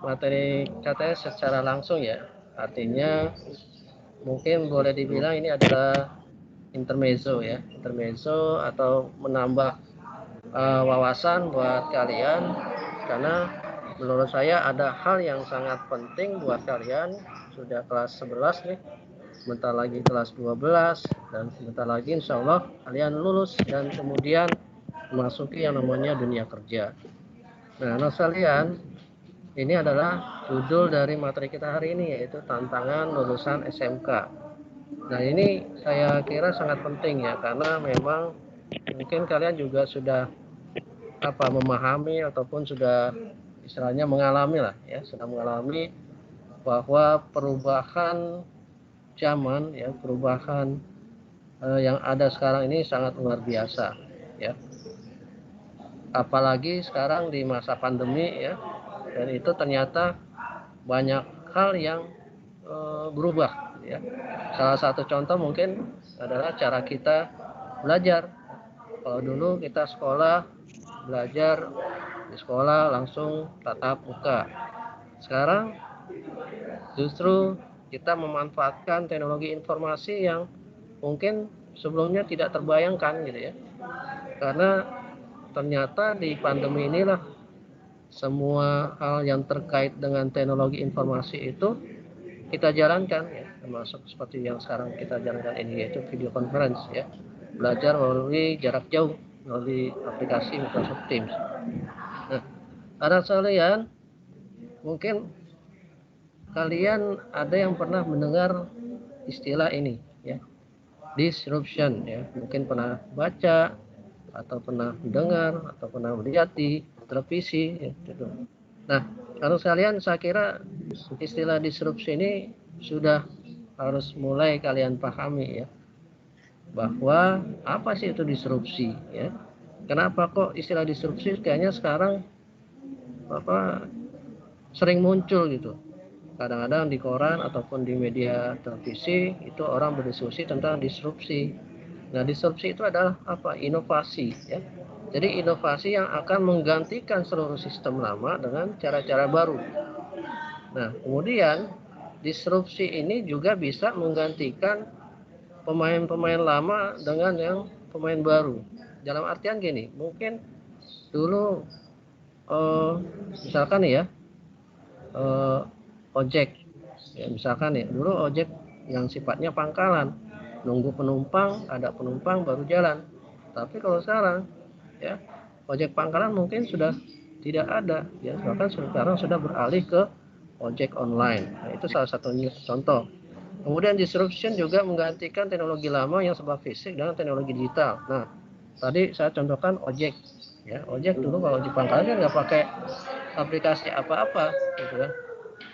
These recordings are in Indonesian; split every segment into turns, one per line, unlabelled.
materi KTS secara langsung ya. Artinya mungkin boleh dibilang ini adalah intermezzo ya, intermezzo atau menambah wawasan buat kalian, karena menurut saya ada hal yang sangat penting buat kalian. Sudah kelas 11 nih, sebentar lagi kelas 12, dan sebentar lagi insya Allah kalian lulus dan kemudian memasuki yang namanya dunia kerja. Nah, anak sekalian, ini adalah judul dari materi kita hari ini, yaitu tantangan lulusan SMK. Nah, ini saya kira sangat penting ya, karena memang mungkin kalian juga sudah memahami ataupun sudah istilahnya mengalami lah ya, sudah mengalami bahwa perubahan zaman ya, perubahan yang ada sekarang ini sangat luar biasa ya. Apalagi sekarang di masa pandemi ya, dan itu ternyata banyak hal yang berubah ya. Salah satu contoh mungkin adalah cara kita belajar. Kalau dulu kita sekolah, belajar di sekolah langsung tatap muka. Sekarang justru kita memanfaatkan teknologi informasi yang mungkin sebelumnya tidak terbayangkan gitu ya. Karena ternyata di pandemi inilah semua hal yang terkait dengan teknologi informasi itu kita jalankan ya, termasuk seperti yang sekarang kita jalankan ini, yaitu video conference ya, belajar melalui jarak jauh melalui aplikasi Microsoft Teams. Nah, anak sekalian, mungkin kalian ada yang pernah mendengar istilah ini ya, disruption ya, mungkin pernah baca atau pernah mendengar atau pernah melihat di televisi ya, gitu. Nah, kalau sekalian, saya kira istilah disrupsi ini sudah harus mulai kalian pahami ya, bahwa apa sih itu disrupsi ya. Kenapa kok istilah disrupsi kayaknya sekarang sering muncul gitu. Kadang-kadang di koran ataupun di media televisi itu orang berdiskusi tentang disrupsi. Nah, disrupsi itu adalah apa? Inovasi ya. Jadi inovasi yang akan menggantikan seluruh sistem lama dengan cara-cara baru. Nah, kemudian disrupsi ini juga bisa menggantikan pemain-pemain lama dengan yang pemain baru. Dalam artian gini, mungkin dulu misalkan ya, ojek ya, misalkan ya, dulu ojek yang sifatnya pangkalan, nunggu penumpang, ada penumpang baru jalan. Tapi kalau sekarang ya, ojek pangkalan mungkin sudah tidak ada ya, bahkan sekarang sudah beralih ke ojek online. Nah, itu salah satunya contoh. Kemudian disruption juga menggantikan teknologi lama yang sebab fisik dengan teknologi digital. Nah, tadi saya contohkan ojek ya, ojek dulu kalau di pangkalan kan nggak pakai aplikasi apa-apa gitu kan.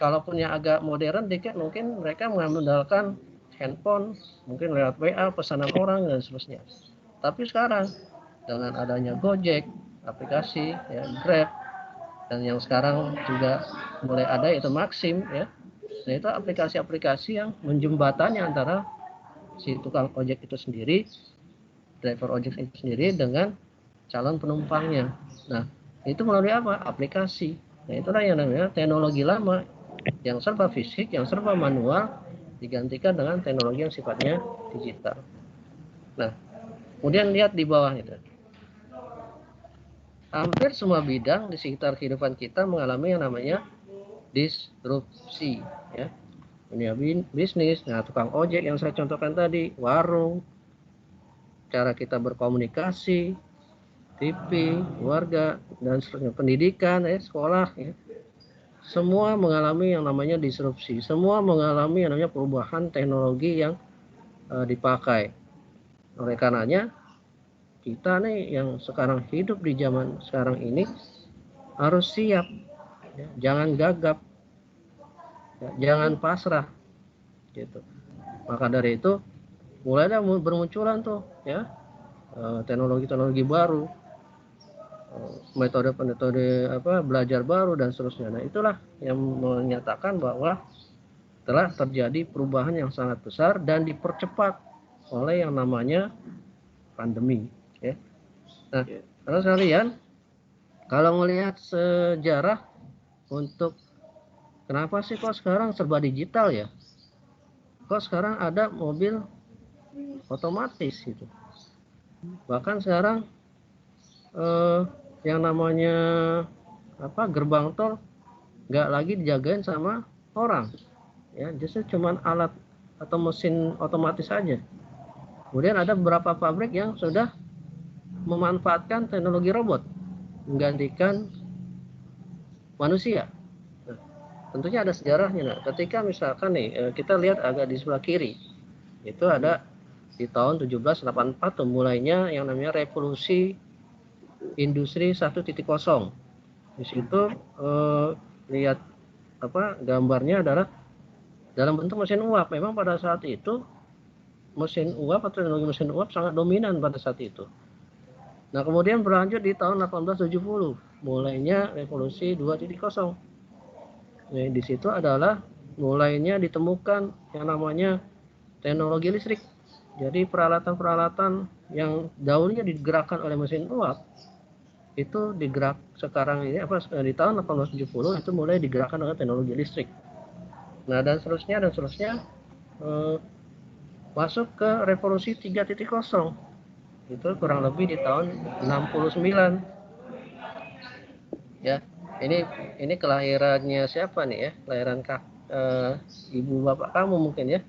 Kalaupun yang agak modern dikit, mungkin mereka mengandalkan handphone, mungkin lewat WA, pesanan orang dan seterusnya. Tapi sekarang dengan adanya Gojek, aplikasi ya, Grab, dan yang sekarang juga mulai ada itu Maxim ya. Nah, itu aplikasi-aplikasi yang menjembatani antara si tukang ojek itu sendiri, driver ojek itu sendiri dengan calon penumpangnya. Nah, itu melalui apa? Aplikasi. Nah, itulah yang namanya teknologi lama yang serba fisik, yang serba manual, digantikan dengan teknologi yang sifatnya digital. Nah, kemudian lihat di bawah itu. Hampir semua bidang di sekitar kehidupan kita mengalami yang namanya disrupsi ya. Dunia bisnis, nah tukang ojek yang saya contohkan tadi, warung, cara kita berkomunikasi, TV, keluarga, dan pendidikan ya, sekolah ya. Semua mengalami yang namanya disrupsi, semua mengalami yang namanya perubahan teknologi yang dipakai. Oleh karenanya, kita nih yang sekarang hidup di zaman sekarang ini harus siap, ya. Jangan gagap, ya. Jangan pasrah, gitu. Maka dari itu, mulailah bermunculan tuh, ya, teknologi-teknologi baru, metode-metode belajar baru dan seterusnya. Nah, itulah yang menyatakan bahwa telah terjadi perubahan yang sangat besar dan dipercepat oleh yang namanya pandemi ya. Nah, kalau sekalian, kalau melihat sejarah untuk kenapa sih kok sekarang serba digital ya? Kok sekarang ada mobil otomatis gitu? Bahkan sekarang yang namanya gerbang tol nggak lagi dijagain sama orang, ya justru cuman alat atau mesin otomatis saja. Kemudian ada beberapa pabrik yang sudah memanfaatkan teknologi robot menggantikan manusia. Nah, tentunya ada sejarahnya. Nah, ketika misalkan nih kita lihat agak di sebelah kiri, itu ada di tahun 1784 mulainya yang namanya revolusi industri 1.0. Di situ lihat gambarnya adalah dalam bentuk mesin uap. Memang pada saat itu mesin uap atau teknologi mesin uap sangat dominan pada saat itu. Nah, kemudian berlanjut di tahun 1870 mulainya revolusi 2.0. Nah, di situ adalah mulainya ditemukan yang namanya teknologi listrik. Jadi peralatan-peralatan yang dahulunya digerakkan oleh mesin uap itu digerak sekarang ini di tahun 1870 itu mulai digerakkan dengan teknologi listrik. Nah, dan seterusnya masuk ke revolusi 3.0 itu kurang lebih di tahun 69 ya. Ini kelahirannya siapa nih ya, kelahiran ibu bapak kamu mungkin ya.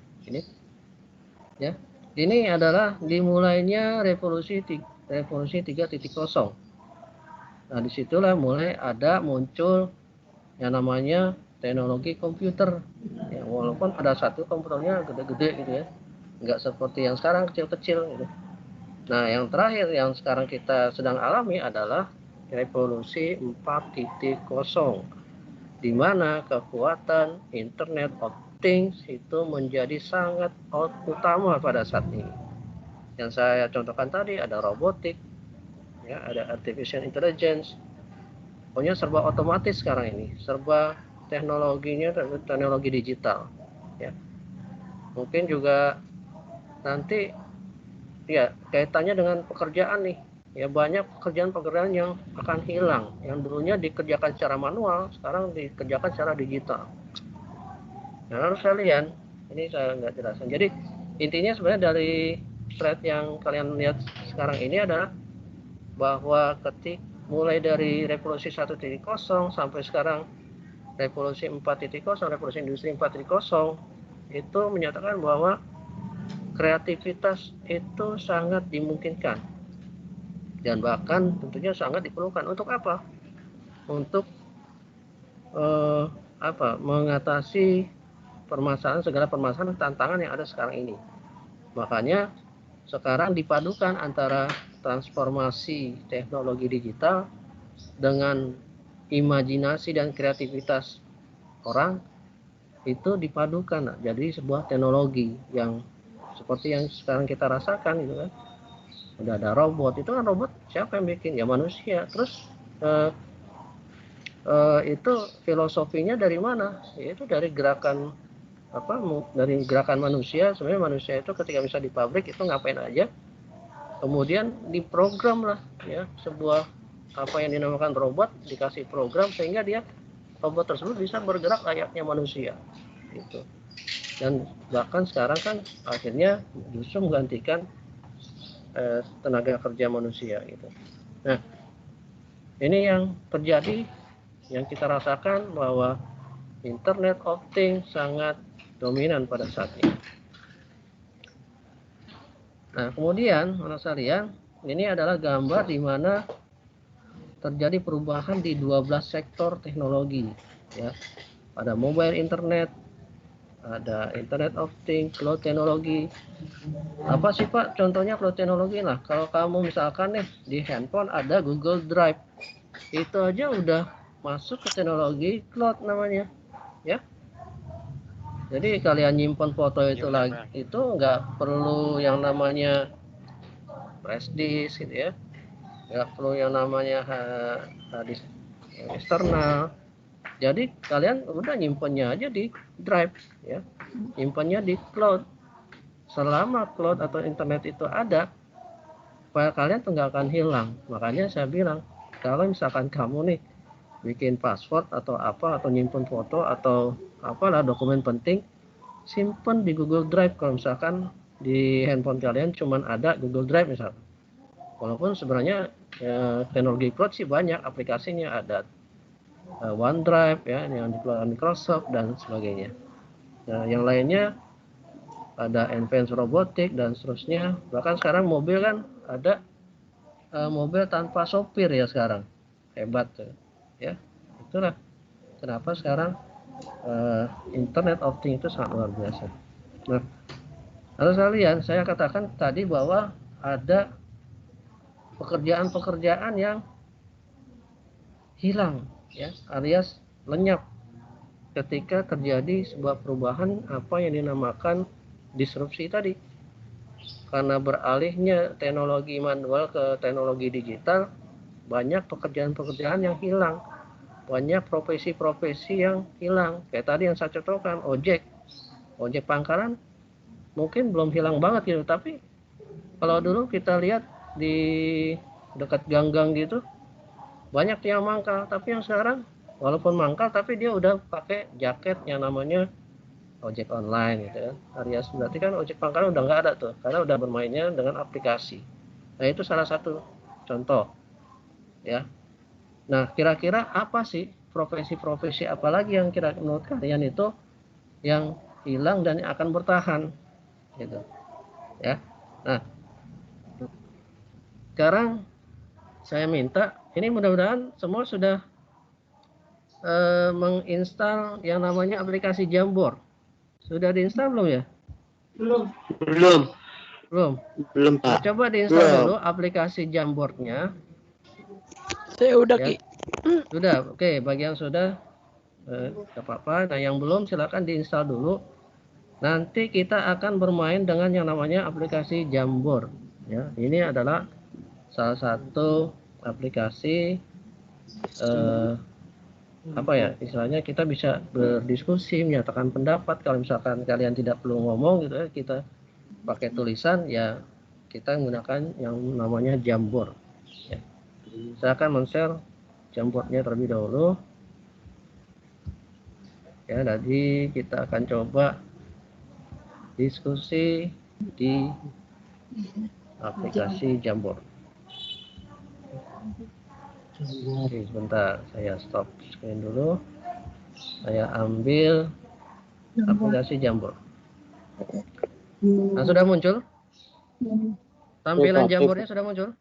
Ini adalah dimulainya revolusi 3.0. Nah, disitulah mulai muncul yang namanya teknologi komputer ya, walaupun pada saat itu komputernya gede-gede gitu ya, nggak seperti yang sekarang kecil-kecil gitu. Nah, yang terakhir yang sekarang kita sedang alami adalah revolusi 4.0, di mana kekuatan internet of things itu menjadi sangat utama pada saat ini. Yang saya contohkan tadi ada robotik, ya, ada artificial intelligence, pokoknya serba otomatis sekarang ini, serba teknologinya teknologi digital ya. Mungkin juga nanti ya kaitannya dengan pekerjaan nih ya, banyak pekerjaan-pekerjaan yang akan hilang, yang dulunya dikerjakan secara manual sekarang dikerjakan secara digital. Nah, harus kalian ini saya nggak jelasin. Jadi intinya sebenarnya dari slide yang kalian lihat sekarang ini adalah bahwa mulai dari revolusi 1.0 sampai sekarang revolusi 4.0, revolusi industri 4.0 itu menyatakan bahwa kreativitas itu sangat dimungkinkan dan bahkan tentunya sangat diperlukan. Untuk apa? Untuk mengatasi segala permasalahan tantangan yang ada sekarang ini. Makanya sekarang dipadukan antara transformasi teknologi digital dengan imajinasi dan kreativitas orang, itu dipadukan jadi sebuah teknologi yang seperti yang sekarang kita rasakan gitu kan. Udah ada robot, itu kan robot siapa yang bikin? Ya manusia. Terus itu filosofinya dari mana? Yaitu dari gerakan manusia. Sebenarnya manusia itu ketika bisa di pabrik itu ngapain aja, kemudian diprogram lah ya sebuah yang dinamakan robot, dikasih program sehingga robot tersebut bisa bergerak layaknya manusia gitu. Dan bahkan sekarang kan akhirnya justru menggantikan tenaga kerja manusia gitu. Nah, ini yang terjadi, yang kita rasakan bahwa Internet of Things sangat dominan pada saat ini. Nah, kemudian menurut saya ini adalah gambar di mana terjadi perubahan di 12 sektor teknologi ya. Ada mobile internet, ada Internet of Things, cloud teknologi. Apa sih Pak contohnya cloud teknologi? Nah, kalau kamu misalkan nih di handphone ada Google Drive, itu aja udah masuk ke teknologi cloud namanya ya. Jadi kalian nyimpan foto itu itu nggak perlu yang namanya flash disk gitu ya, nggak perlu yang namanya disk eksternal. Jadi kalian udah nyimpannya aja di drive ya, nyimpannya di cloud. Selama cloud atau internet itu ada, file kalian tuh nggak akan hilang. Makanya saya bilang kalau misalkan kamu nih bikin password atau apa, atau nyimpen foto atau apalah dokumen penting, simpen di Google Drive. Kalau misalkan di handphone kalian cuman ada Google Drive misalkan. Walaupun sebenarnya teknologi cloud sih banyak aplikasinya, ada OneDrive ya yang dikeluarkan Microsoft dan sebagainya. Nah, yang lainnya ada Advanced Robotics dan seterusnya. Bahkan sekarang mobil kan ada mobil tanpa sopir ya sekarang. Hebat ya. Itulah kenapa sekarang Internet of Things itu sangat luar biasa. Nah, lalu sekalian, saya katakan tadi bahwa ada pekerjaan-pekerjaan yang hilang ya, alias lenyap ketika terjadi sebuah perubahan apa yang dinamakan disrupsi tadi. Karena beralihnya teknologi manual ke teknologi digital, banyak pekerjaan-pekerjaan yang hilang, banyak profesi-profesi yang hilang. Kayak tadi yang saya contohkan, ojek pangkalan mungkin belum hilang banget gitu, tapi kalau dulu kita lihat di dekat gang-gang gitu banyak yang mangkal, tapi yang sekarang walaupun mangkal tapi dia udah pakai jaket yang namanya ojek online gitu ya. Alias berarti kan ojek pangkalan udah nggak ada tuh, karena udah bermainnya dengan aplikasi. Nah itu salah satu contoh ya. Nah kira-kira apa sih profesi-profesi apalagi yang kira menurut kalian itu yang hilang dan yang akan bertahan gitu ya. Nah sekarang saya minta ini mudah-mudahan semua sudah menginstal yang namanya aplikasi Jamboard. Sudah diinstal belum ya?
Belum.
Belum, Pak. Nah, coba diinstal dulu aplikasi Jamboardnya.
Saya udah
ya.
Ki.
Sudah, oke. Bagi yang sudah, nggak apa-apa. Nah, yang belum silakan diinstal dulu. Nanti kita akan bermain dengan yang namanya aplikasi Jamboard. Ya, ini adalah salah satu aplikasi apa ya istilahnya, kita bisa berdiskusi, menyatakan pendapat. Kalau misalkan kalian tidak perlu ngomong gitu ya, kita pakai tulisan ya, kita menggunakan yang namanya Jamboard ya. Saya akan men-share Jamboardnya terlebih dahulu ya. Jadi kita akan coba diskusi di aplikasi Jamboard. Oke, sebentar, saya stop screen dulu. Saya ambil aplikasi Jamboard. Nah, sudah muncul? Tampilan Jamboardnya sudah muncul?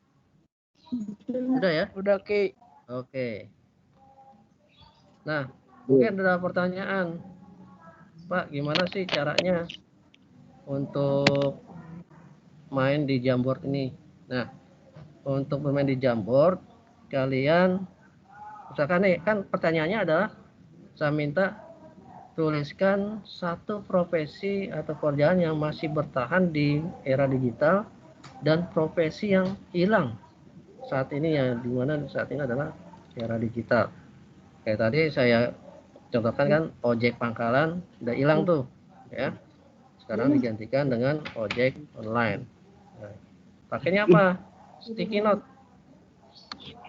Sudah ya?
Udah Ki.
Oke. Nah, mungkin ada pertanyaan, Pak, gimana sih caranya untuk main di Jamboard ini? Nah, untuk bermain di Jamboard, kalian misalkan nih, kan pertanyaannya adalah saya minta tuliskan satu profesi atau pekerjaan yang masih bertahan di era digital dan profesi yang hilang saat ini, ya dimana saat ini adalah era digital. Kayak tadi saya contohkan kan, ojek pangkalan udah hilang tuh ya, sekarang digantikan dengan ojek online. Nah, pakainya apa? Sticky note.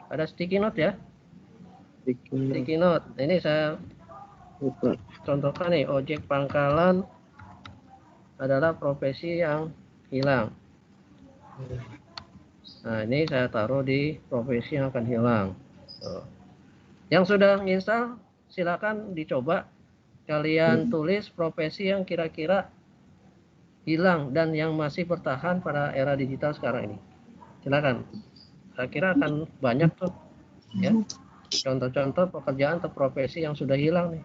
Ada sticky note ya, sticky note. Ini saya contohkan nih, ojek pangkalan adalah profesi yang hilang. Nah, ini saya taruh di profesi yang akan hilang. Tuh. Yang sudah install silakan dicoba, kalian tulis profesi yang kira-kira hilang dan yang masih bertahan pada era digital sekarang ini. Silakan. Saya kira akan banyak tuh ya, contoh-contoh pekerjaan atau profesi yang sudah hilang nih.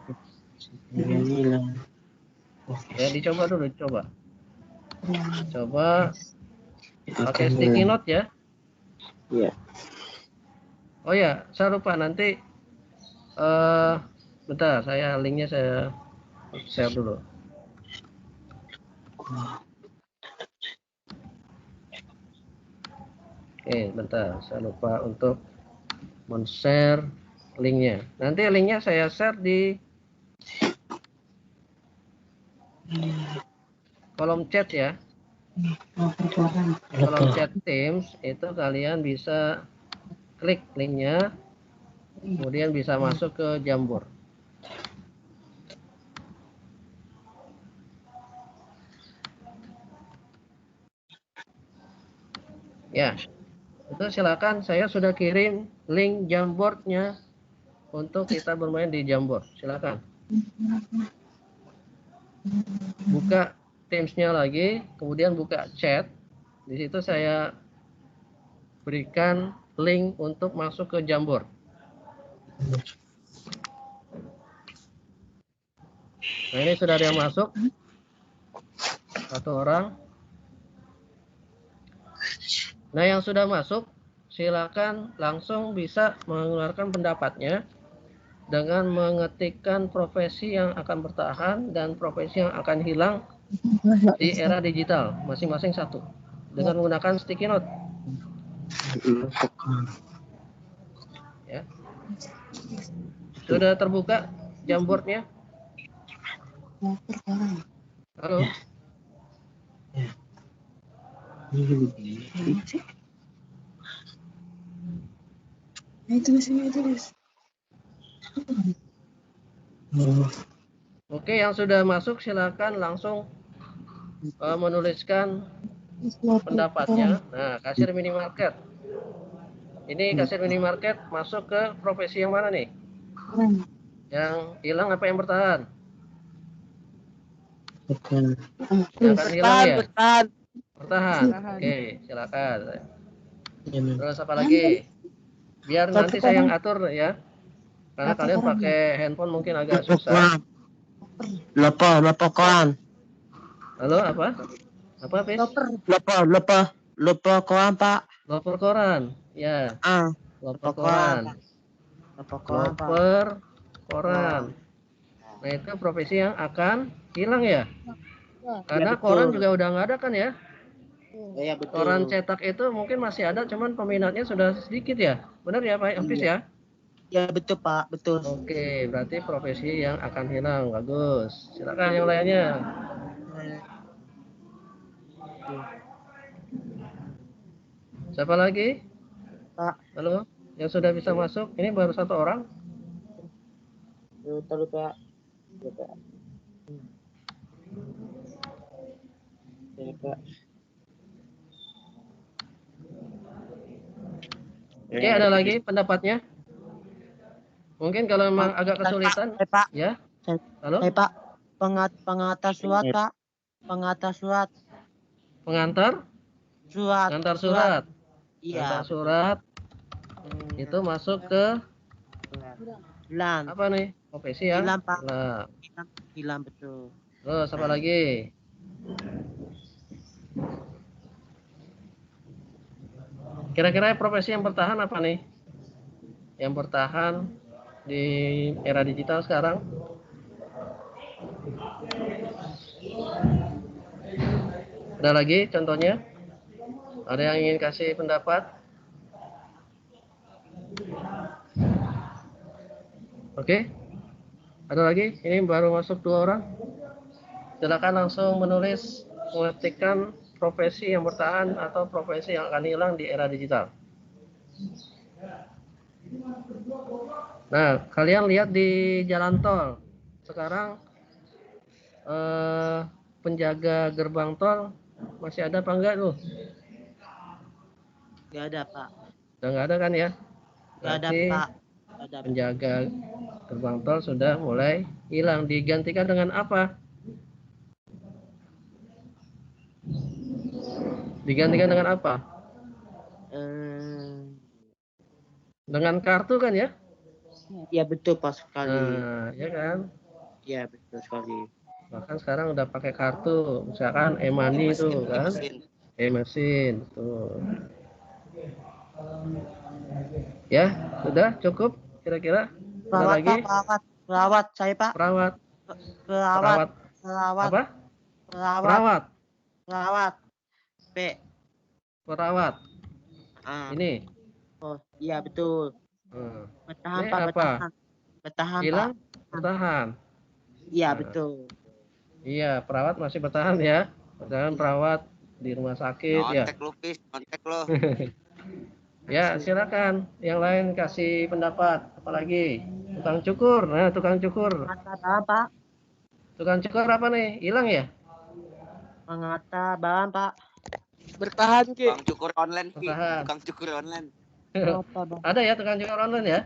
Ya, dicoba dulu, coba pakai sticky note ya.
Iya.
Oh ya, saya lupa nanti bentar, saya linknya saya share dulu. Oke, bentar, saya lupa untuk men-share linknya. Nanti linknya saya share di kolom chat ya. Kolom chat Teams itu kalian bisa klik linknya, kemudian bisa masuk ke Jambor. Ya, itu silakan. Saya sudah kirim link Jamboardnya untuk kita bermain di Jambor. Silakan. Buka Teams-nya lagi, kemudian buka chat. Di situ saya berikan link untuk masuk ke Jambor. Nah, ini sudah ada yang masuk. Satu orang. Nah, yang sudah masuk, silakan langsung bisa mengeluarkan pendapatnya dengan mengetikkan profesi yang akan bertahan dan profesi yang akan hilang di era digital, masing-masing satu, dengan menggunakan sticky note. Ya. Sudah terbuka Jamboardnya? Halo? Oke, yang sudah masuk silakan langsung menuliskan pendapatnya. Nah, kasir minimarket. Ini kasir minimarket masuk ke profesi yang mana nih? Yang hilang apa yang bertahan? Yang akan hilang ya? Bertahan. Oke, silakan. Terus apa lagi? Biar nanti saya yang atur ya. Karena kalian pakai handphone mungkin agak susah.
Koran.
Halo, apa? Apa, Pis?
Lupa koran, Pak.
Loper koran. Ya, loper koran.
Pak.
Loper koran. Nah, itu profesi yang akan hilang ya? Karena koran juga udah nggak ada kan ya?
Iya, betul.
Koran cetak itu mungkin masih ada, cuman peminatnya sudah sedikit ya? Benar ya, Pak Hafiz ya?
Ya, betul, Pak. Betul.
Oke, berarti profesi yang akan hilang. Bagus. Silakan yang lainnya. Siapa lagi?
Pak.
Halo? Yang sudah bisa masuk? Ini baru satu orang?
Terus, Pak. Ya, Pak.
Oke, ada lagi pendapatnya? Mungkin kalau memang agak kesulitan,
Pak.
ya? Halo?
Pak. Pengatas surat, Pak. Pengatas surat.
Pengantar?
Surat.
Pengantar surat.
Iya.
Pengantar surat. Itu masuk ke
Hilang.
apa nih? Profesi yang
Hilang, Pak.
hilang.
Hilang, betul.
Terus apa lagi? Kira-kira profesi yang bertahan apa nih? Yang bertahan di era digital sekarang? Ada lagi contohnya? Ada yang ingin kasih pendapat? Oke. Ada lagi? Ini baru masuk 2 orang. Silakan langsung menulis, mengetikkan profesi yang bertahan atau profesi yang akan hilang di era digital. Nah, kalian lihat di jalan tol. Sekarang penjaga gerbang tol masih ada apa enggak tuh?
Nggak ada, Pak.
Udah nggak ada kan ya?
Nggak ada,
Berarti
Pak.
penjaga gerbang tol sudah mulai hilang. Digantikan dengan apa? Digantikan dengan apa? Dengan kartu kan ya?
Ya, betul, Pak, sekali.
Nah, ya kan?
Ya, betul sekali.
Bahkan sekarang udah pakai kartu, misalkan e-money itu kan, e-mesin tuh. Ya, sudah cukup kira-kira. Ada lagi?
Perawat saya, Pak.
Perawat.
Perawat.
Apa? Perawat.
P.
Perawat. Ini.
Oh, iya betul. Bertahan,
Ini
Pak,
apa?
bertahan,
Hilang?
Pak.
Bertahan.
Iya,
Nah,
betul.
Iya, perawat masih bertahan ya. Bertahan perawat di rumah sakit ya.
Nyontek lu, Pis. Nyontek lu.
Ya, silakan. Yang lain kasih pendapat. Apalagi tukang cukur. Nah, tukang cukur.
Mengata bawang, Pak.
Tukang cukur apa nih? Hilang ya?
Mengata bawang, Pak.
Bertahan Ki.
Tukang cukur online Ki.
Bertahan.
Tukang cukur online.
Mengata bawang.
Ada ya tukang cukur online ya?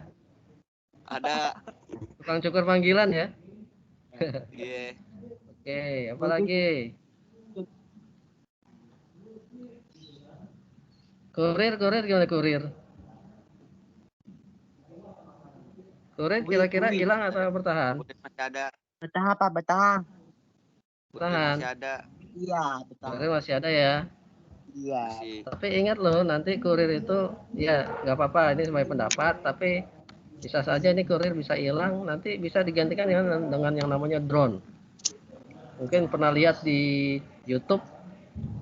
Ada.
Tukang cukur panggilan ya?
Iya.
Oke, apalagi? Kurir gimana kurir? Kurir kira-kira hilang atau bertahan?
Kurir masih ada.
Bertahan, Pak. Bertahan.
Kurir
Bertahan.
masih ada.
Iya, bertahan.
Kurir masih ada ya.
Iya.
Masih.
Tapi ingat loh, nanti kurir itu ya nggak apa-apa. Ini sebagai pendapat, tapi bisa saja ini kurir bisa hilang. Nanti bisa digantikan dengan yang namanya drone. Mungkin pernah lihat di YouTube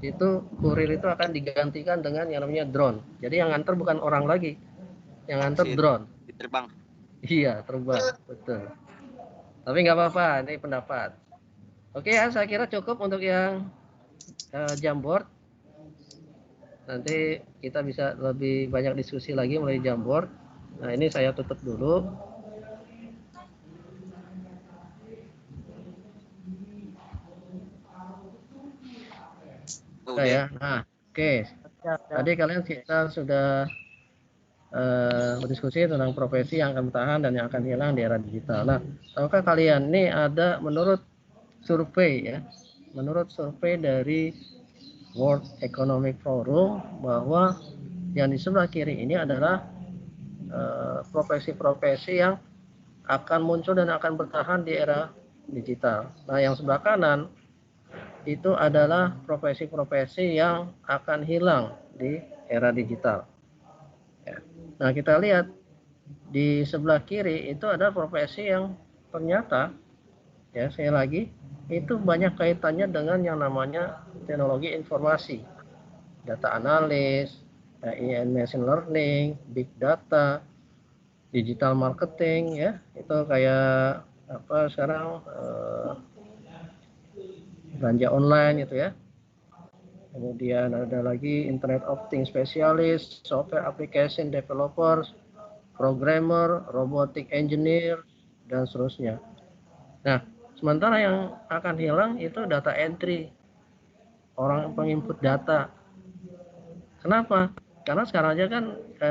itu kurir itu akan digantikan dengan yang namanya drone. Jadi yang nganter bukan orang lagi, yang nganter
Mesin.
drone.
Diterbang.
Iya, terbang, betul. Tapi nggak apa-apa, ini pendapat. Oke ya, saya kira cukup untuk yang Jamboard. Nanti kita bisa lebih banyak diskusi lagi melalui Jamboard. Nah, ini saya tutup dulu.
Udah.
Ya. Nah, oke. Tadi kalian kita sudah berdiskusi tentang profesi yang akan bertahan dan yang akan hilang di era digital. Nah, tahukah kalian ini ada menurut survei ya, menurut survei dari World Economic Forum bahwa yang di sebelah kiri ini adalah profesi-profesi yang akan muncul dan akan bertahan di era digital. Nah, yang sebelah kanan itu adalah profesi-profesi yang akan hilang di era digital. Ya. Nah, kita lihat di sebelah kiri itu ada profesi yang ternyata, ya sekali lagi, itu banyak kaitannya dengan yang namanya teknologi informasi, data analis, AI and machine learning, big data, digital marketing, ya itu kayak apa sekarang belanja online gitu ya. Kemudian ada lagi Internet of Things Specialist, Software Application Developers, Programmer, Robotic Engineer, dan seterusnya. Nah, sementara yang akan hilang itu data entry, orang penginput data. Kenapa? Karena sekarang aja kan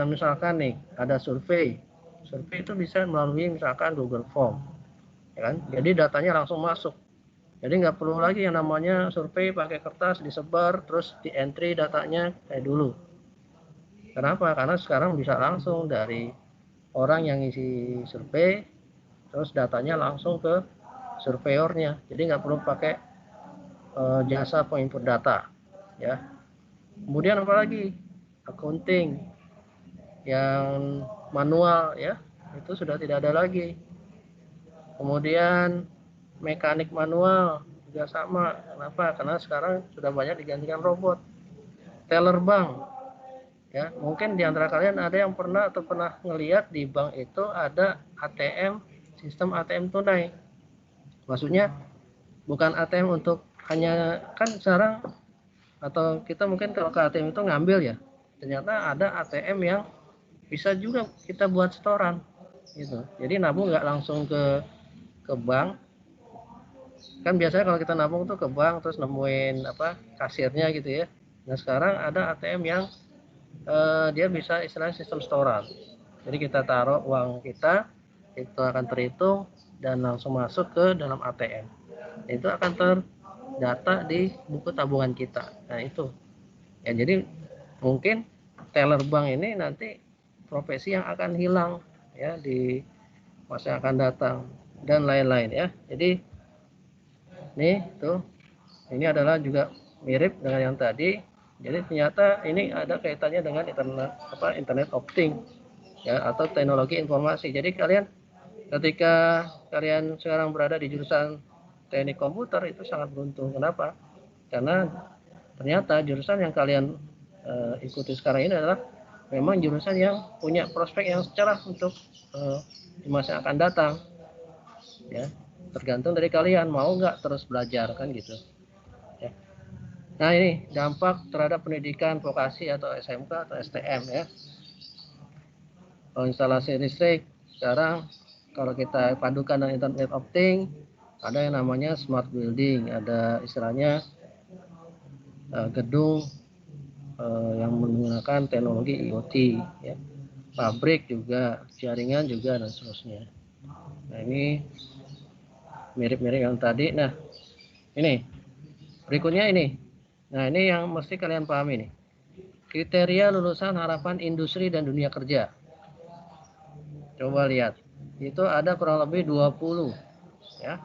misalkan nih ada survei itu bisa melalui misalkan Google Form, ya kan? Jadi datanya langsung masuk. Jadi nggak perlu lagi yang namanya survei pakai kertas disebar terus di entry datanya kayak dulu. Kenapa? Karena sekarang bisa langsung dari orang yang isi survei terus datanya langsung ke surveyornya. Jadi nggak perlu pakai jasa penginput data, ya. Kemudian apalagi accounting yang manual ya itu sudah tidak ada lagi. Kemudian mekanik manual juga sama. Kenapa? Karena sekarang sudah banyak digantikan robot. Teller bank, ya mungkin di antara kalian ada yang pernah ngelihat di bank itu ada ATM, sistem ATM tunai. Maksudnya bukan ATM untuk hanya kan sekarang atau kita mungkin kalau ke ATM itu ngambil ya. Ternyata ada ATM yang bisa juga kita buat setoran gitu. Jadi nabung nggak langsung ke bank. Kan biasanya kalau kita nabung tuh ke bank terus nemuin apa kasirnya gitu ya. Nah sekarang ada ATM yang dia bisa istilahnya sistem setoran. Jadi kita taruh uang kita itu akan terhitung dan langsung masuk ke dalam ATM. Itu akan terdata di buku tabungan kita. Nah itu ya, jadi mungkin teller bank ini nanti profesi yang akan hilang ya di masa yang akan datang dan lain-lain ya. Jadi nih tuh ini adalah juga mirip dengan yang tadi. Jadi ternyata ini ada kaitannya dengan internet of things ya atau teknologi informasi. Jadi kalian ketika kalian sekarang berada di jurusan teknik komputer itu sangat beruntung. Kenapa? Karena ternyata jurusan yang kalian ikuti sekarang ini adalah memang jurusan yang punya prospek yang cerah untuk di masa yang akan datang. Ya, tergantung dari kalian mau nggak terus belajar kan gitu. Ya. Nah ini dampak terhadap pendidikan vokasi atau SMK atau STM ya. Kalau instalasi listrik sekarang kalau kita padukan dengan internet of things, ada yang namanya smart building, ada istilahnya gedung yang menggunakan teknologi IoT, ya. Pabrik juga, jaringan juga, dan seterusnya. Nah, ini mirip-mirip yang tadi. Nah, ini berikutnya ini. Nah, ini yang mesti kalian pahami nih. Kriteria lulusan harapan industri dan dunia kerja. Coba lihat. Itu ada kurang lebih 20, ya.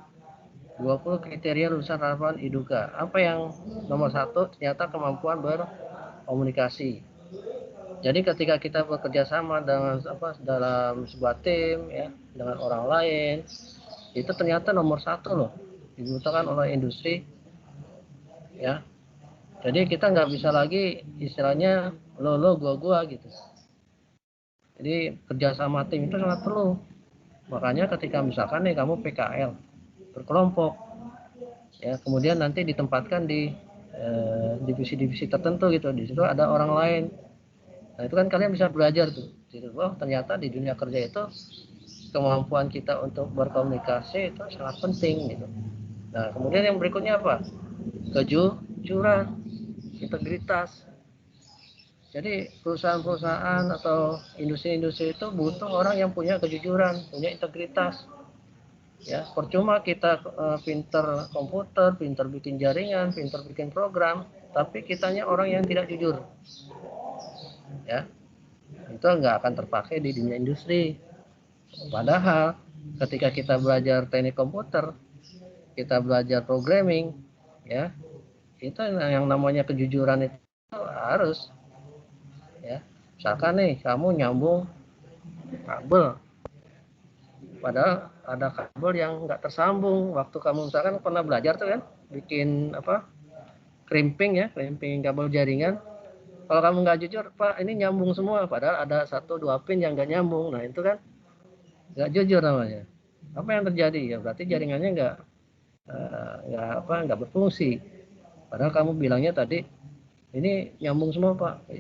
20 kriteria lulusan harapan IDUKA. Apa yang nomor 1? Ternyata kemampuan berkomunikasi. Jadi ketika kita bekerja sama dalam sebuah tim, ya, dengan orang lain, itu ternyata nomor 1 loh dibutuhkan oleh industri, ya. Jadi kita nggak bisa lagi istilahnya lo gua gitu. Jadi kerja sama tim itu sangat perlu. Makanya ketika misalkan nih kamu PKL berkelompok, ya, kemudian nanti ditempatkan di divisi-divisi tertentu gitu, di situ ada orang lain. Nah, itu kan kalian bisa belajar tuh. Oh, ternyata di dunia kerja itu kemampuan kita untuk berkomunikasi itu sangat penting gitu. Nah, kemudian yang berikutnya apa? Kejujuran, integritas. Jadi perusahaan-perusahaan atau industri-industri itu butuh orang yang punya kejujuran, punya integritas. Ya, percuma kita pinter komputer, pinter bikin jaringan, pinter bikin program, tapi kitanya orang yang tidak jujur. Ya, itu nggak akan terpakai di dunia industri. Padahal ketika kita belajar teknik komputer, kita belajar programming, ya, itu yang namanya kejujuran itu harus, ya. Misalkan nih kamu nyambung kabel, padahal ada kabel yang nggak tersambung. Waktu kamu misalkan pernah belajar tuh kan, bikin crimping, ya, crimping kabel jaringan. Kalau kamu nggak jujur, Pak, ini nyambung semua, padahal ada 1-2 pin yang nggak nyambung. Nah, itu kan nggak jujur namanya. Apa yang terjadi? Ya berarti jaringannya nggak berfungsi. Padahal kamu bilangnya tadi ini nyambung semua, Pak.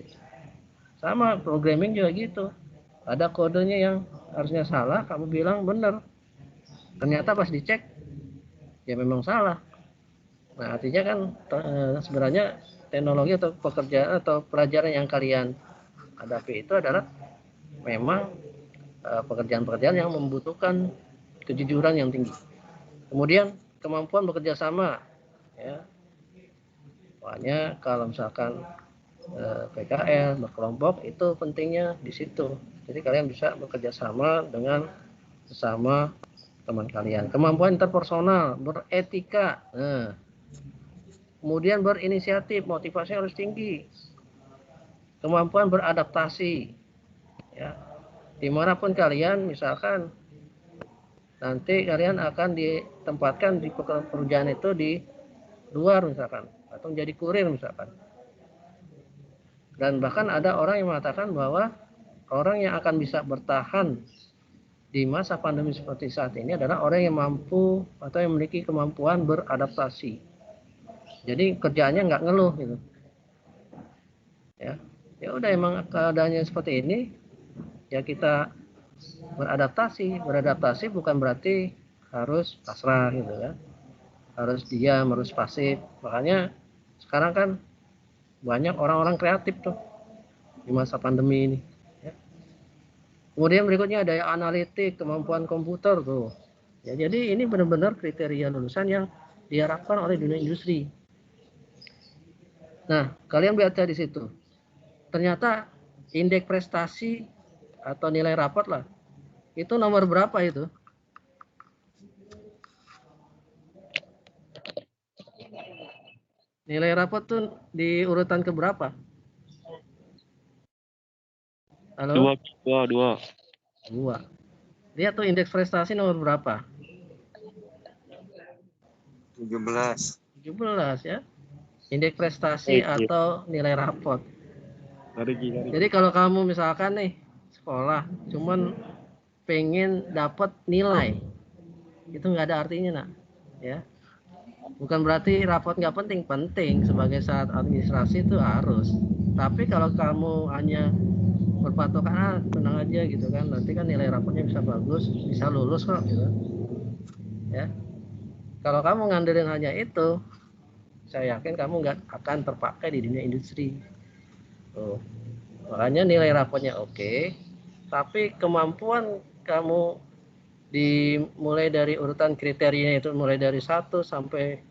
Sama programming juga gitu. Ada kodenya yang harusnya salah, kamu bilang benar. Ternyata pas dicek ya memang salah. Nah, artinya kan sebenarnya teknologi atau pekerjaan atau pelajaran yang kalian hadapi itu adalah memang pekerjaan-pekerjaan yang membutuhkan kejujuran yang tinggi. Kemudian kemampuan bekerja sama, ya. Makanya kalau misalkan PKL berkelompok itu pentingnya di situ. Jadi kalian bisa bekerja sama dengan sesama teman kalian. Kemampuan interpersonal, beretika. Nah, kemudian berinisiatif, motivasi harus tinggi. Kemampuan beradaptasi, ya. Dimanapun kalian, misalkan nanti kalian akan ditempatkan di pekerjaan itu di luar misalkan, atau menjadi kurir misalkan. Dan bahkan ada orang yang mengatakan bahwa orang yang akan bisa bertahan di masa pandemi seperti saat ini adalah orang yang mampu atau yang memiliki kemampuan beradaptasi. Jadi kerjaannya nggak ngeluh gitu. Ya udah, emang keadaannya seperti ini, ya kita beradaptasi. Beradaptasi bukan berarti harus pasrah gitu kan. Harus diam, harus pasif. Makanya sekarang kan banyak orang-orang kreatif tuh di masa pandemi ini. Ya. Kemudian berikutnya ada analitik, kemampuan komputer tuh. Ya, jadi ini benar-benar kriteria lulusan yang diharapkan oleh dunia industri. Nah, kalian baca di situ. Ternyata indeks prestasi atau nilai rapot lah, itu nomor berapa itu? Nilai rapot tuh di urutan ke berapa? Halo? Dua. Lihat tuh indeks prestasi nomor berapa?
17.
17, ya. Indeks prestasi atau nilai rapot. Jadi kalau kamu misalkan nih sekolah cuman pengen dapat nilai, itu nggak ada artinya, nak, ya. Bukan berarti rapot nggak penting, sebagai syarat administrasi itu harus. Tapi kalau kamu hanya berpatokan tenang aja gitu kan, nanti kan nilai rapotnya bisa bagus, bisa lulus kok gitu ya. Kalau kamu ngandelin hanya itu, saya yakin kamu nggak akan terpakai di dunia industri. Tuh. Makanya nilai rapotnya oke, tapi kemampuan kamu dimulai dari urutan kriterianya itu mulai dari 1 sampai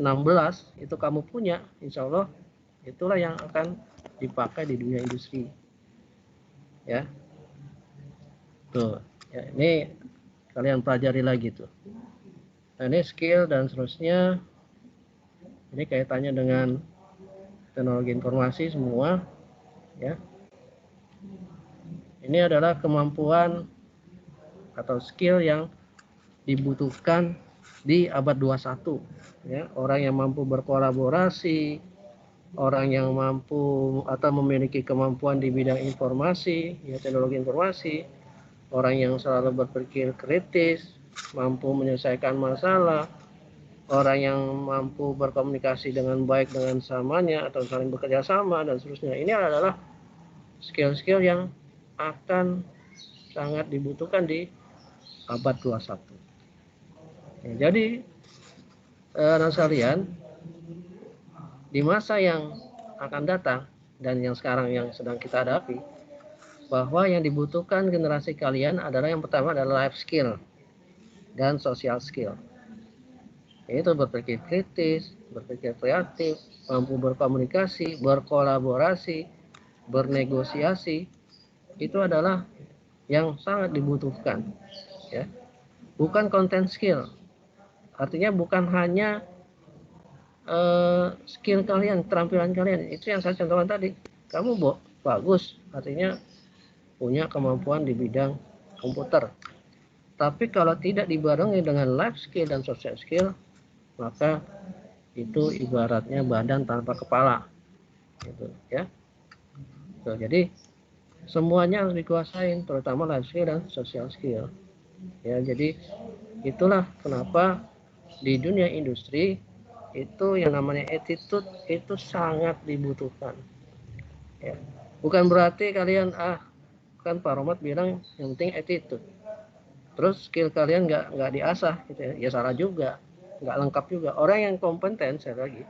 16 itu kamu punya, insya Allah itulah yang akan dipakai di dunia industri ya. Tuh ya, ini kalian pelajari lagi tuh. Nah, ini skill dan seterusnya, ini kaitannya dengan teknologi informasi semua ya. Ini adalah kemampuan atau skill yang dibutuhkan di abad 21 ya. Orang yang mampu berkolaborasi, orang yang mampu atau memiliki kemampuan di bidang informasi ya, teknologi informasi, orang yang selalu berpikir kritis, mampu menyelesaikan masalah, orang yang mampu berkomunikasi dengan baik dengan samanya atau saling bekerja sama dan seterusnya. Ini adalah skill-skill yang akan sangat dibutuhkan di abad 21 ya. Jadi anak sekalian, di masa yang akan datang dan yang sekarang yang sedang kita hadapi, bahwa yang dibutuhkan generasi kalian adalah yang pertama adalah life skill dan social skill, yaitu berpikir kritis, berpikir kreatif, mampu berkomunikasi, berkolaborasi, bernegosiasi. Itu adalah yang sangat dibutuhkan ya. Bukan content skill, artinya bukan hanya skill kalian, keterampilan kalian. Itu yang saya contohkan tadi, kamu bagus artinya punya kemampuan di bidang komputer, tapi kalau tidak dibarengi dengan life skill dan social skill, maka itu ibaratnya badan tanpa kepala gitu ya. Jadi semuanya harus dikuasain, terutama life skill dan social skill ya. Jadi itulah kenapa di dunia industri itu yang namanya attitude itu sangat dibutuhkan ya. Bukan berarti kalian kan Pak Romat bilang yang penting attitude, terus skill kalian nggak diasah gitu ya. Ya salah juga, nggak lengkap juga. Orang yang kompeten, saya lagi,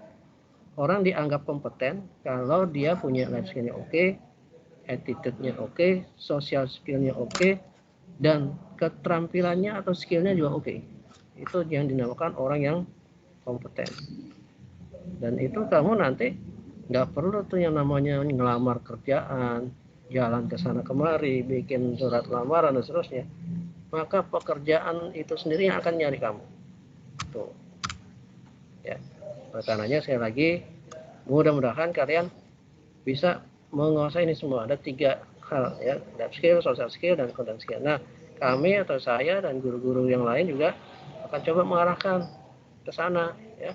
orang dianggap kompeten kalau dia punya life skillnya oke, attitude-nya oke, social skill-nya oke, dan keterampilannya atau skillnya juga oke. Itu yang dinamakan orang yang kompeten. Dan itu kamu nanti nggak perlu tuh yang namanya ngelamar kerjaan, jalan ke sana kemari, bikin surat lamaran dan seterusnya. Maka pekerjaan itu sendiri yang akan nyari kamu. Tuh. Ya. Pertanyaannya sekali lagi, mudah-mudahan kalian bisa menguasai ini semua. Ada 3 hal ya, life skill, social skill, dan content skill. Nah, kami atau saya dan guru-guru yang lain juga akan coba mengarahkan ke sana ya.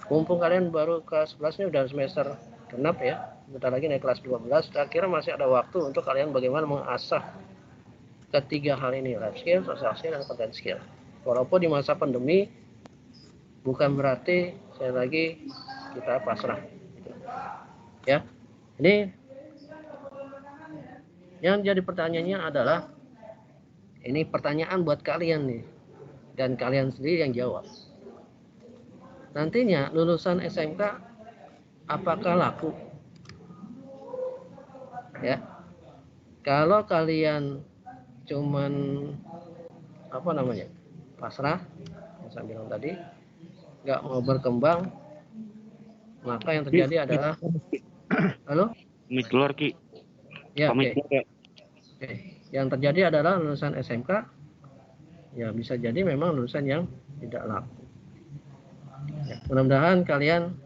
Mumpung kalian baru kelas 11 ini udah semester genap ya, bentar lagi naik kelas 12, kira-kira masih ada waktu untuk kalian bagaimana mengasah ketiga hal ini, life skill, social skill, dan content skill. Walaupun di masa pandemi bukan berarti saya lagi kita pasrah ya. Ini yang jadi pertanyaannya adalah, ini pertanyaan buat kalian nih, dan kalian sendiri yang jawab. Nantinya lulusan SMK apakah laku? Ya. Kalau kalian cuman pasrah, yang saya bilang tadi, nggak mau berkembang, maka yang terjadi adalah halo?
Mik keluar Ki.
Ya,
Pamit
oke. Yang terjadi adalah lulusan SMK ya bisa jadi memang lulusan yang tidak laku. Ya, mudah-mudahan kalian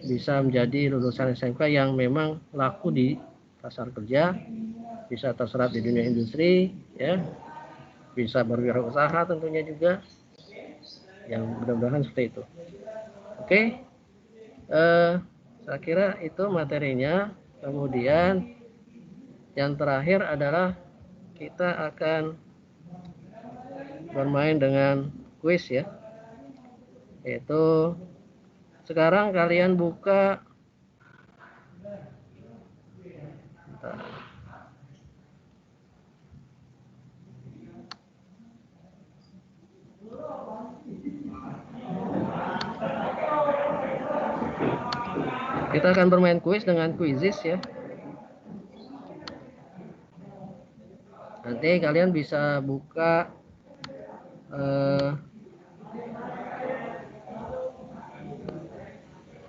bisa menjadi lulusan SMK yang memang laku di pasar kerja, bisa terserap di dunia industri ya, bisa berwirausaha tentunya juga, yang mudah-mudahan seperti itu. Oke, saya kira itu materinya. Kemudian yang terakhir adalah kita akan bermain dengan kuis ya, yaitu sekarang kalian buka Kita akan bermain kuis dengan Quizizz ya. Nanti kalian bisa buka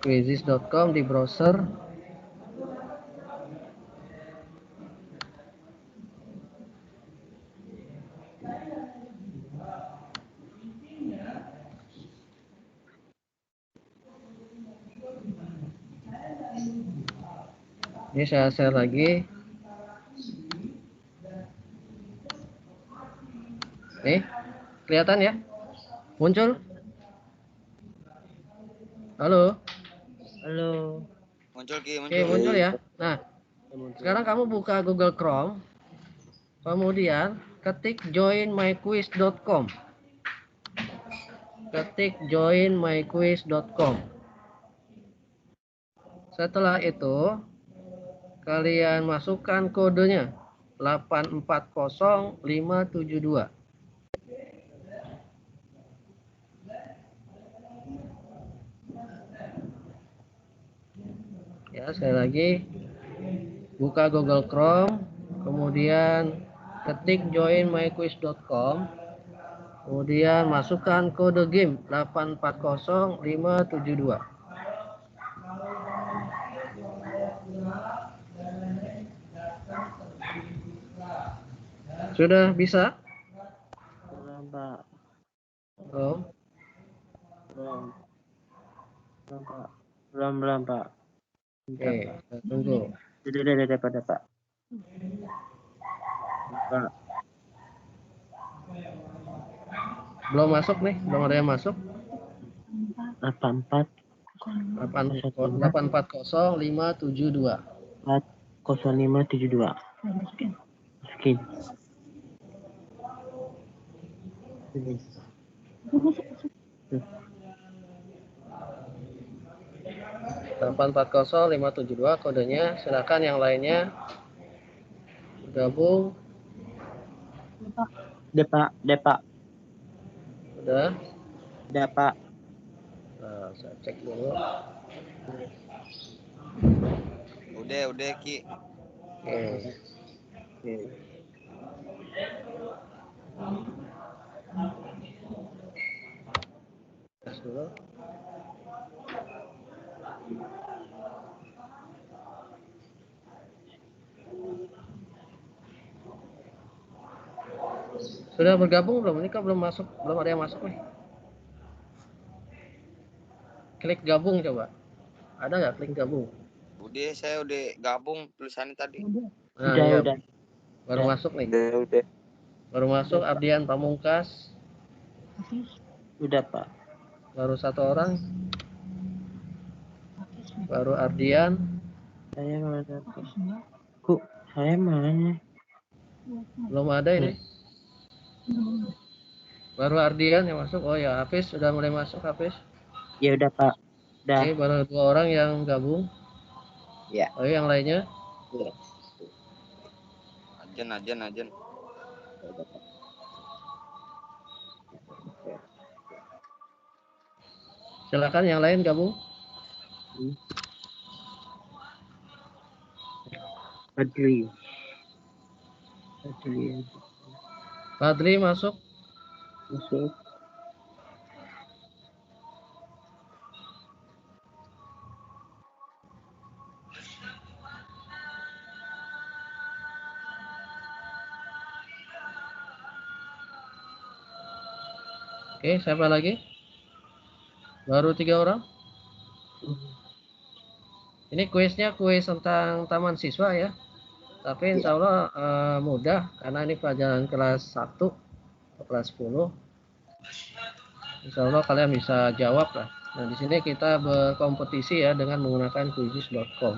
quizizz.com di browser. Ini saya share lagi. Nih, kelihatan ya? Muncul? Halo?
Halo.
Muncul Ki,
Oke, muncul ya. Nah, sekarang kamu buka Google Chrome. Kemudian ketik joinmyquiz.com. Ketik joinmyquiz.com. Setelah itu, kalian masukkan kodenya 840572. Ya, sekali lagi buka Google Chrome, kemudian ketik joinmyquiz.com, kemudian masukkan kode game 840572. Sudah bisa?
Belum, Pak.
Belum?
Belum. Belum, Pak. Bentar,
Oke,
Pak.
kita tunggu.
Udah, Pak. Pak.
Belum masuk nih, belum ada yang masuk.
84
840572.
0572. Masukin. Ini.
840572 kodenya. Silakan yang lainnya gabung.
Udah, Pak.
Udah.
Udah, Pak.
Nah, saya cek dulu.
Udah Ki.
Oke.
Oke.
Tes dulu. Sudah bergabung belum? Ini kan belum masuk, belum ada yang masuk nih. Klik gabung coba. Ada nggak klik gabung?
Saya udah gabung tulisannya tadi.
Nah,
Udah,
iya.
udah.
Baru
Udah.
masuk nih.
Udah.
Baru masuk Ardian Pamungkas.
Udah, Pak.
Baru satu orang. Baru Ardian.
Saya mana, Pak? Kok saya mana?
Belum ada ini. Baru Ardian yang masuk. Oh ya, Hafiz sudah mulai masuk, Hafiz.
Ya udah, Pak. Udah.
Oke, baru 2 orang yang gabung.
Ya.
Oh, yang lainnya?
Ya.
Ajan.
Silakan yang lain gabung.
Fadli.
Fadli masuk.
Masuk.
Oke, siapa lagi? Baru 3 orang. Ini kuisnya kuis tentang taman siswa ya. Tapi insya Allah mudah karena ini pelajaran kelas 1 atau kelas 10. Insya Allah kalian bisa jawab lah. Nah, di sini kita berkompetisi ya dengan menggunakan quizizz.com.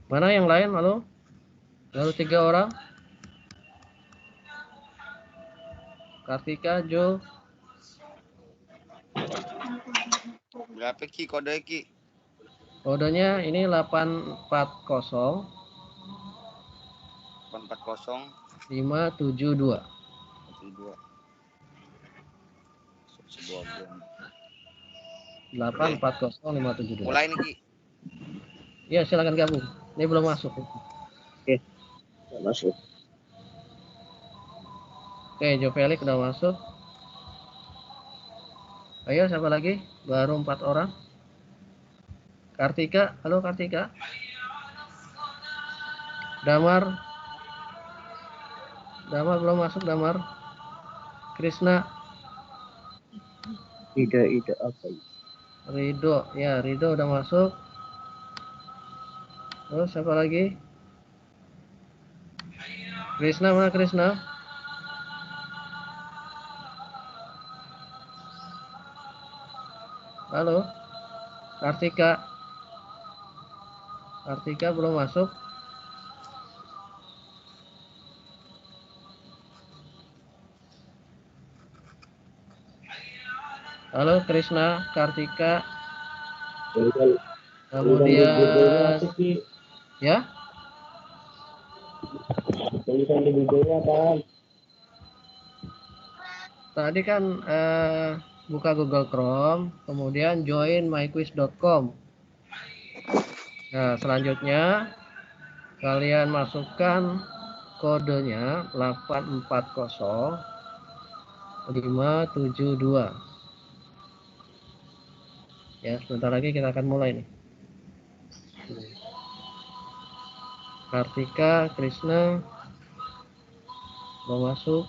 Mana yang lain, halo? Baru 3 orang. Kartika, Jo.
Berapa Ki kode Ki?
Kodenya ini 840
840
572.
2. Sebuah game.
84057.
Mulai nih Ki.
Ya, silakan gabung. Ini belum masuk.
Nggak masuk.
Oke, Jo Felix udah masuk. Ayo, siapa lagi? Baru 4 orang. Kartika, halo Kartika. Damar belum masuk, Damar. Krisna,
Ide apa ini?
Rido, ya Rido udah masuk. Terus siapa lagi? Krisna, mana Krisna? Halo, Kartika belum masuk. Halo Krisna, Kartika, kemudian ya.
Tulisan di Google apa?
Tadi kan buka Google Chrome, kemudian join myquiz.com. Nah, selanjutnya kalian masukkan kodenya 840572. Ya, sebentar lagi kita akan mulai nih. Kartika, Krisna mau masuk.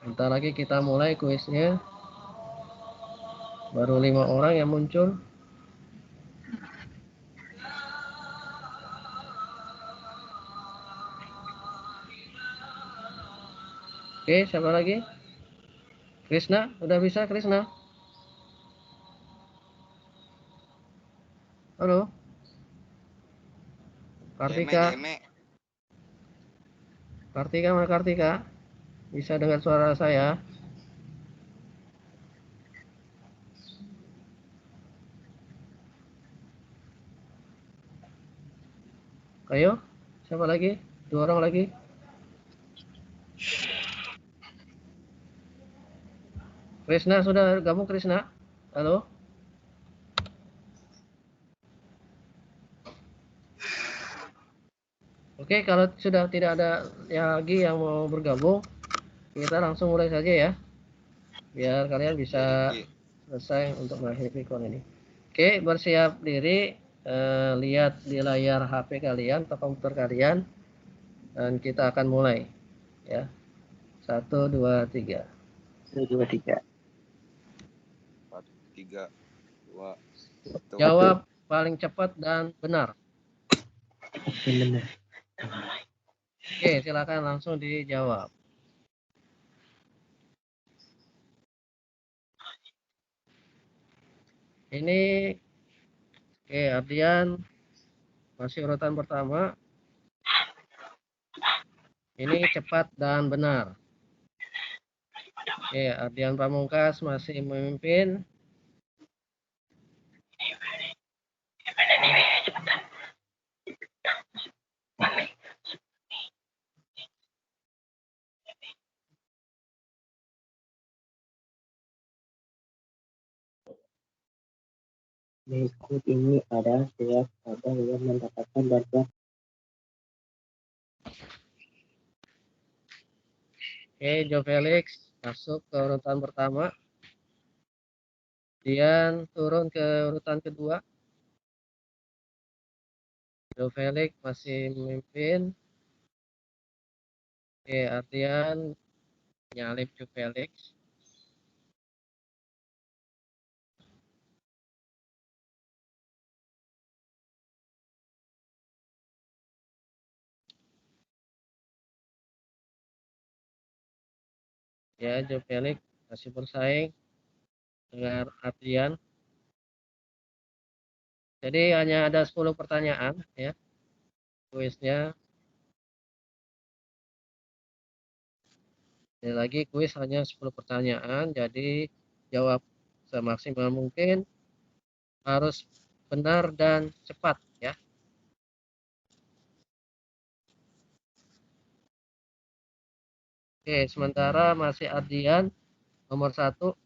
Bentar lagi kita mulai kuisnya. Baru 5 orang yang muncul. Oke, siapa lagi? Krisna, udah bisa Krisna? Halo? Kartika? Kartika, mana Kartika? Bisa dengar suara saya? Ayo, siapa lagi? 2 orang lagi. Krisna, sudah gabung Krisna? Halo? Oke, kalau sudah tidak ada lagi yang mau bergabung, kita langsung mulai saja ya. Biar kalian bisa selesai untuk mengakhiri kon ini. Oke, bersiap diri. Lihat di layar HP kalian atau komputer kalian. Dan kita akan mulai. Ya. 1, 2, 3.
1, 2, 3.
1, 3, 2.
Jawab paling cepat dan benar.
Benar.
Oke, silakan langsung dijawab. Ini oke, Ardian masih urutan pertama. Ini cepat dan benar. Oke, Ardian Pamungkas masih memimpin.
Berikut ini ada setiap ada yang mendapatkan bantuan.
Oke, Jo Felix masuk ke urutan pertama. Kemudian turun ke urutan kedua. Jo Felix masih memimpin. Oke, Ardian nyalip Jo Felix. Ya, Jo Felix masih bersaing dengan Ardian. Jadi hanya ada 10 pertanyaan ya. Kuisnya. Sekali lagi kuis hanya 10 pertanyaan, jadi jawab semaksimal mungkin, harus benar dan cepat ya. Oke, sementara masih Ardian nomor 1.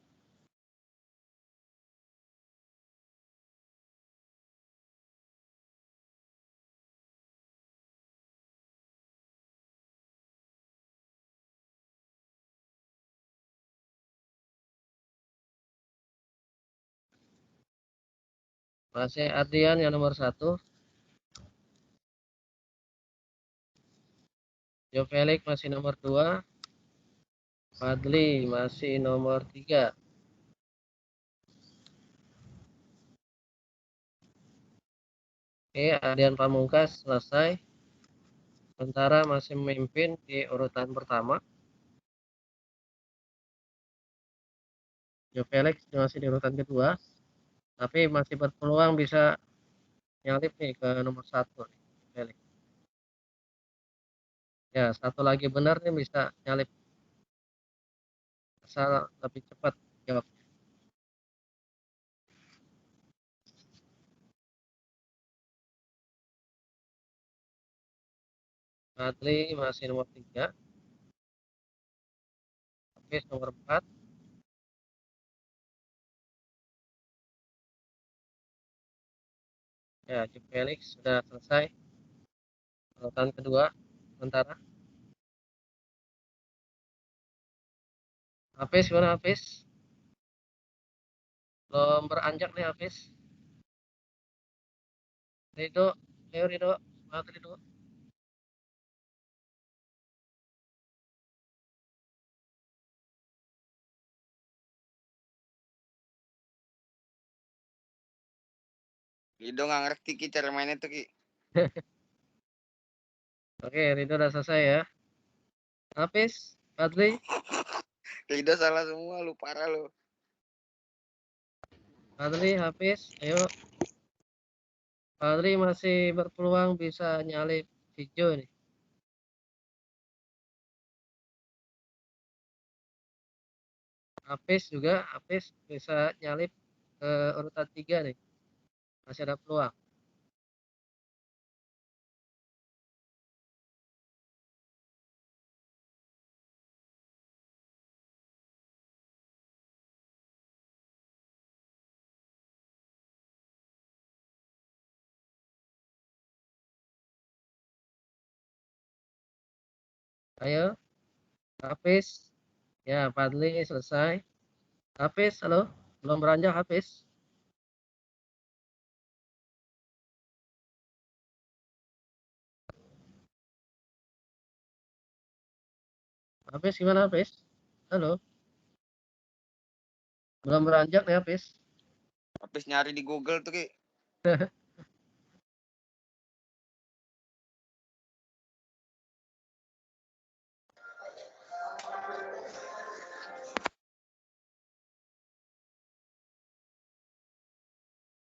Masih Ardian yang nomor 1. Jo Felix masih nomor 2. Fadli masih nomor 3. Oke, Ardian Pamungkas selesai. Sementara masih memimpin di urutan pertama. Jo Felix masih di urutan kedua. Tapi masih berpeluang bisa nyalip nih ke nomor 1 nih, Felix. Ya, satu lagi benar nih bisa nyalip, asal lebih cepat jawab. Fadli masih nomor 3. Hafiz nomor 4. Ya, Jo Felix sudah selesai urutan kedua sementara. Hafiz gimana Hafiz? Belum beranjak nih Hafiz. Rido, ayo Rido, semangat Rido.
Lido nggak ngerti Ki cara mainnya tuh Ki.
Oke, Rido udah selesai ya. Hafiz, Fadli,
Lido salah semua lu parah lu.
Fadli, Hafiz, ayo. Fadli masih berpeluang bisa nyalip hijau nih. Hafiz juga, Hafiz bisa nyalip ke urutan 3 nih. Masih ada peluang. Ayo, Hafiz. Ya, Fadli selesai. Hafiz, halo. Belum beranjak Hafiz. Hafiz gimana Hafiz? Halo. Belum beranjak nih Hafiz.
Habis nyari di Google tuh Ki.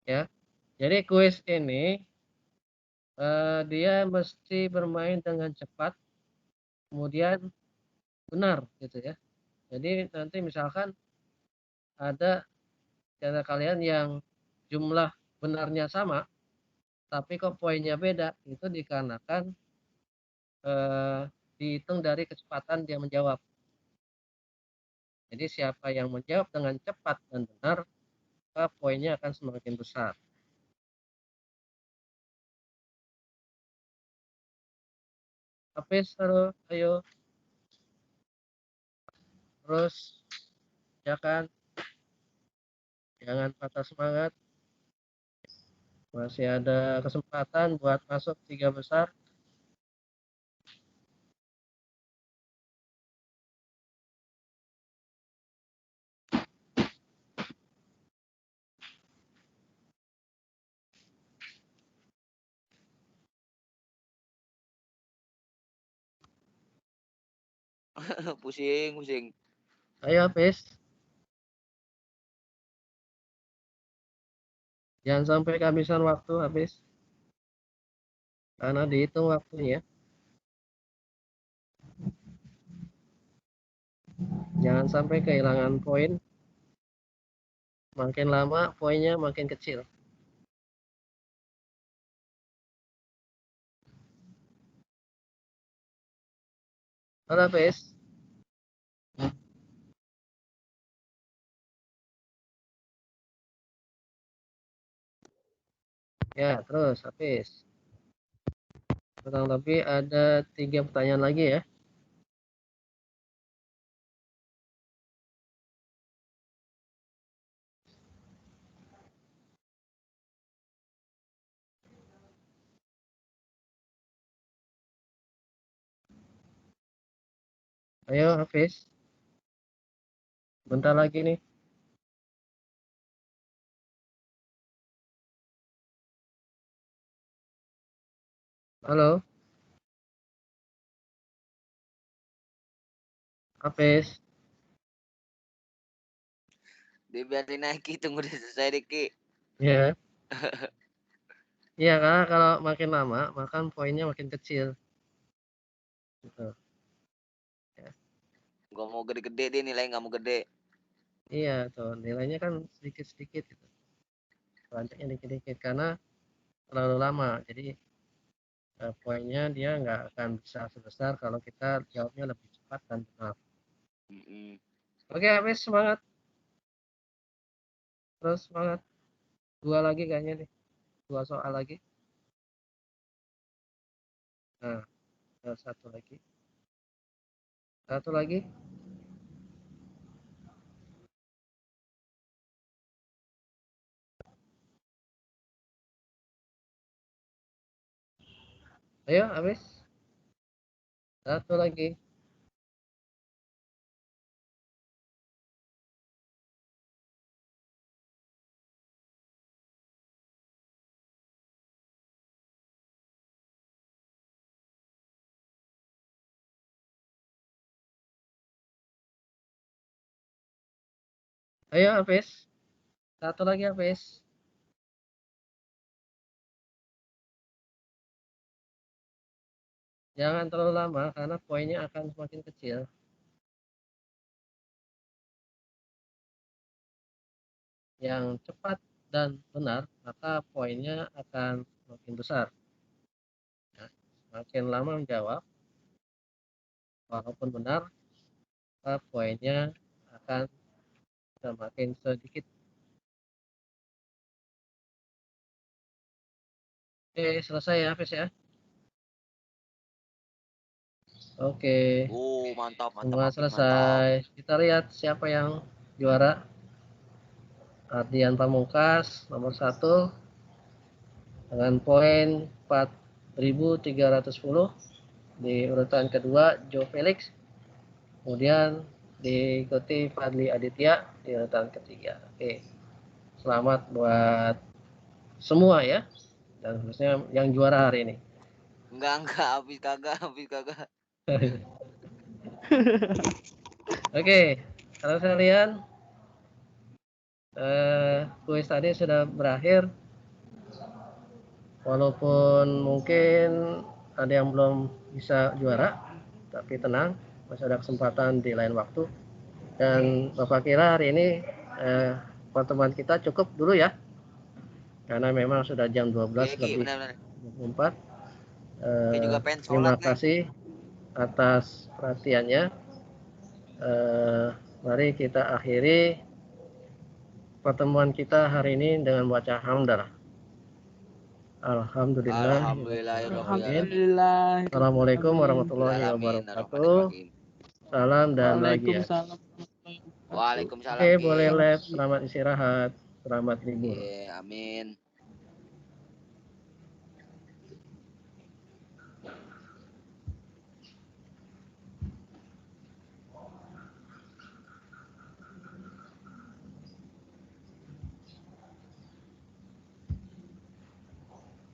Ya. Jadi kuis ini dia mesti bermain dengan cepat, kemudian benar gitu ya. Jadi nanti misalkan ada cara kalian yang jumlah benarnya sama, tapi kok poinnya beda, itu dikarenakan eh, dihitung dari kecepatan dia menjawab. Jadi siapa yang menjawab dengan cepat dan benar, maka poinnya akan semakin besar. Hafiz, halo, ayo. Terus, ya kan, jangan patah semangat. Masih ada kesempatan buat masuk 3 besar.
Pusing, pusing.
Ayo Hafiz, jangan sampai kehabisan waktu Hafiz, karena dihitung waktunya. Jangan sampai kehilangan poin. Makin lama poinnya makin kecil. Halo Hafiz, Ya, terus habis. Kurang lebih ada 3 pertanyaan lagi ya. Ayo Hafiz. Bentar lagi nih. Halo, Hafiz.
Dibiarin lagi, tunggu udah selesai deh, Ki.
Ya. Iya, karena kalau makin lama, makan poinnya makin kecil. Gitu. Ya.
Gua mau gede-gede deh, nilai nggak mau gede.
Iya, tuh nilainya kan sedikit-sedikit gitu. Banyaknya dikit-dikit karena terlalu lama. Jadi poinnya dia nggak akan bisa sebesar kalau kita jawabnya lebih cepat dan benar.
Mm-mm.
Oke, Hafiz semangat. Terus semangat. 2 lagi kayaknya nih. 2 soal lagi. Nah, ada 1 lagi. 1 lagi. Ayo, Hafiz. 1 lagi. Ayo, Hafiz. 1 lagi, Hafiz. Jangan terlalu lama karena poinnya akan semakin kecil. Yang cepat dan benar, maka poinnya akan semakin besar. Ya, semakin lama menjawab, walaupun benar, maka poinnya akan semakin sedikit. Oke, selesai ya, Hafiz ya. Oke,
Mantap, mantap,
semua
Hafiz, mantap.
selesai. Kita lihat siapa yang juara. Ardian Pamungkas nomor 1 dengan poin 4.310. Di urutan kedua Joe Felix. Kemudian diikuti Fadli Aditya di urutan ketiga. Oke, selamat buat semua ya, dan khususnya yang juara hari ini.
Enggak, Hafiz kagak.
Oke, kalau sekalian, kuis tadi sudah berakhir. Walaupun mungkin ada yang belum bisa juara, tapi tenang, masih ada kesempatan di lain waktu. Dan Bapak kira hari ini pertemuan kita cukup dulu ya, karena memang sudah jam 12
Oke,
lebih
benar-benar.
24.
Oke, juga pengen
Terima
sholat nih.
kasih atas perhatiannya. Mari kita akhiri pertemuan kita hari ini dengan baca hamdalah. Alhamdulillah.
Alhamdulillah.
Assalamualaikum
Amin.
warahmatullahi wabarakatuh. Salam dan bahagia.
Waalaikumsalam warahmatullahi wabarakatuh.
Waalaikumsalam,
Oke,
Ki.
boleh lab. Selamat istirahat. Selamat libur.
Amin.